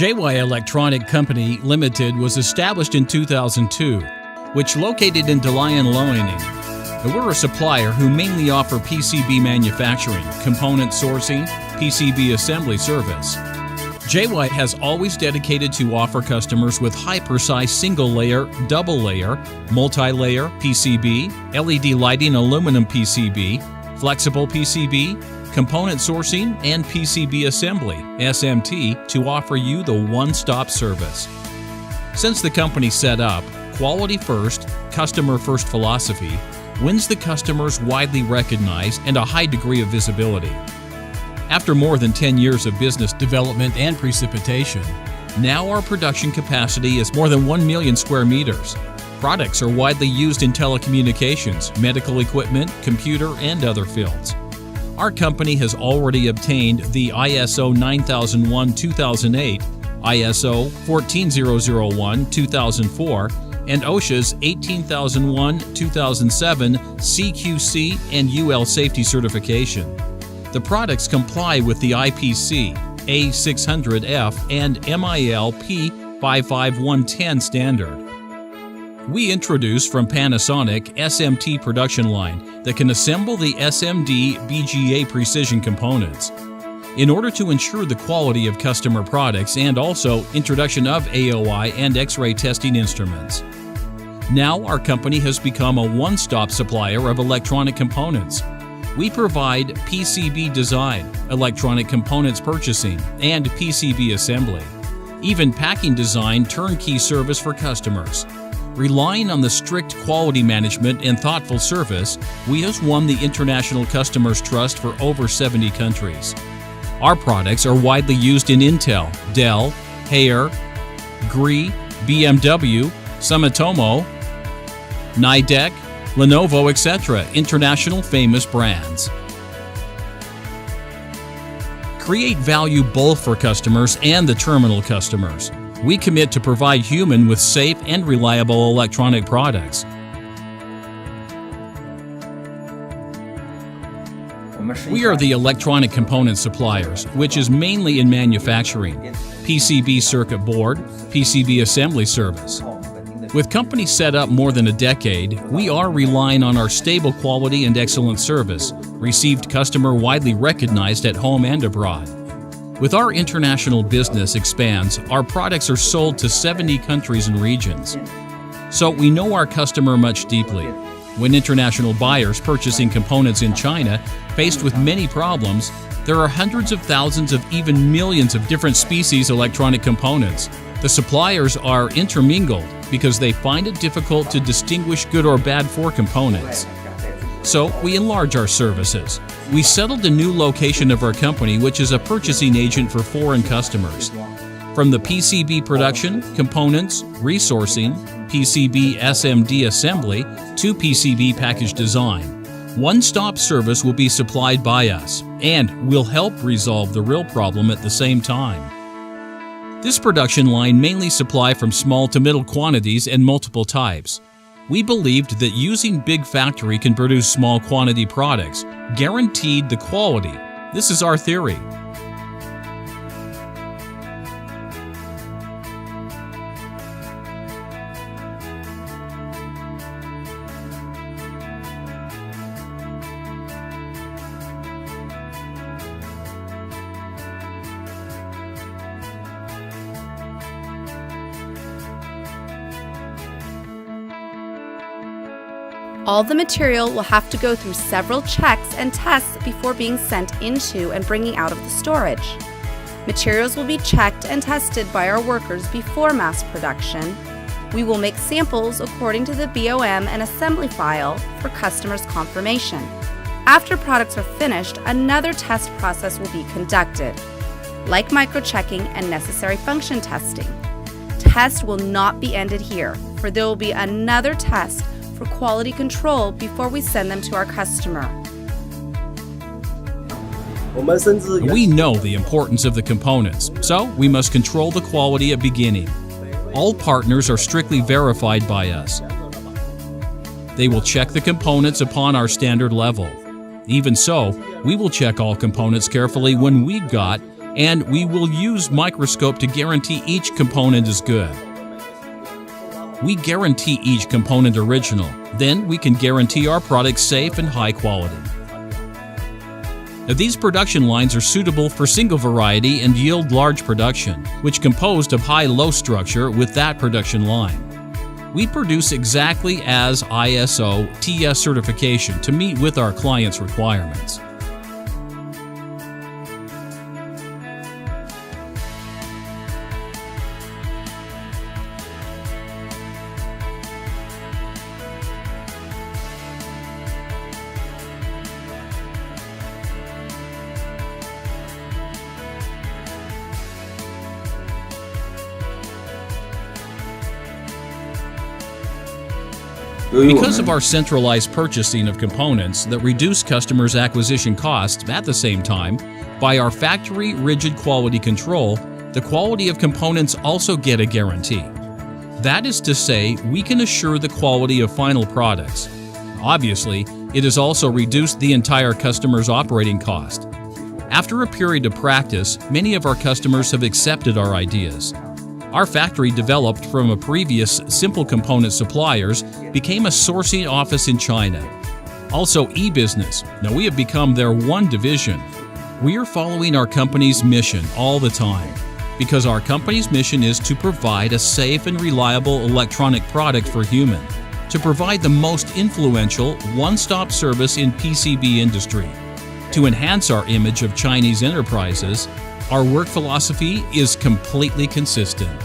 JY Electronic Company Limited was established in 2002, which located in Dalian, Loening. We're a supplier who mainly offer PCB manufacturing, component sourcing, PCB assembly service. JY has always dedicated to offer customers with high-precise single-layer, double-layer, multi-layer PCB, LED lighting aluminum PCB, flexible PCB, component sourcing, and PCB assembly, SMT, to offer you the one-stop service. Since the company set up, quality first, customer first philosophy wins the customers widely recognized and a high degree of visibility. After more than 10 years of business development and precipitation, now our production capacity is more than 1 million square meters. Products are widely used in telecommunications, medical equipment, computer, and other fields. Our company has already obtained the ISO 9001-2008, ISO 14001-2004, and OSHA's 18001-2007 CQC and UL safety certification. The products comply with the IPC A600F and MIL P55110 standard. We introduce from Panasonic SMT production line that can assemble the SMD BGA precision components. In order to ensure the quality of customer products and also introduction of AOI and X-ray testing instruments. Now our company has become a one-stop supplier of electronic components. We provide PCB design, electronic components purchasing, and PCB assembly. Even packing design turnkey service for customers. Relying on the strict quality management and thoughtful service, we have won the international customers' trust for over 70 countries. Our products are widely used in Intel, Dell, Haier, Gree, BMW, Sumitomo, Nidec, Lenovo, etc., international famous brands. Create value both for customers and the terminal customers. We commit to provide human with safe and reliable electronic products. We are the electronic component suppliers, which is mainly in manufacturing, PCB circuit board, PCB assembly service. With companies set up more than a decade, we are relying on our stable quality and excellent service, received customer widely recognized at home and abroad. With our international business expands, our products are sold to 70 countries and regions. So we know our customer much deeply. When international buyers purchasing components in China faced with many problems, there are hundreds of thousands of even millions of different species electronic components. The suppliers are intermingled because they find it difficult to distinguish good or bad for components. So we enlarge our services. We settled a new location of our company, which is a purchasing agent for foreign customers. From the PCB production, components, resourcing, PCB SMD assembly, to PCB package design. One-stop service will be supplied by us, and will help resolve the real problem at the same time. This production line mainly supply from small to middle quantities and multiple types. We believed that using big factory can produce small quantity products, guaranteed the quality. This is our theory. All the material will have to go through several checks and tests before being sent into and bringing out of the storage. Materials will be checked and tested by our workers before mass production. We will make samples according to the BOM and assembly file for customers' confirmation. After products are finished, another test process will be conducted, like microchecking and necessary function testing. Test will not be ended here, for there will be another test for quality control before we send them to our customer. We know the importance of the components, so we must control the quality at beginning. All partners are strictly verified by us. They will check the components upon our standard level. Even so, we will check all components carefully when we've got and we will use microscope to guarantee each component is good. We guarantee each component original, then we can guarantee our products safe and high quality. Now, these production lines are suitable for single variety and yield large production, which composed of high-low structure with that production line. We produce exactly as ISO TS certification to meet with our clients' requirements. Because of our centralized purchasing of components that reduce customers' acquisition costs at the same time, by our factory rigid quality control, the quality of components also get a guarantee. That is to say, we can assure the quality of final products. Obviously, it has also reduced the entire customer's operating cost. After a period of practice, many of our customers have accepted our ideas. Our factory, developed from a previous simple component suppliers, became a sourcing office in China. Also, e-business. Now we have become their one division. We are following our company's mission all the time, because our company's mission is to provide a safe and reliable electronic product for human, to provide the most influential one-stop service in PCB industry. To enhance our image of Chinese enterprises, our work philosophy is completely consistent.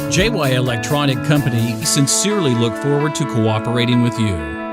JY Electronic Company sincerely look forward to cooperating with you.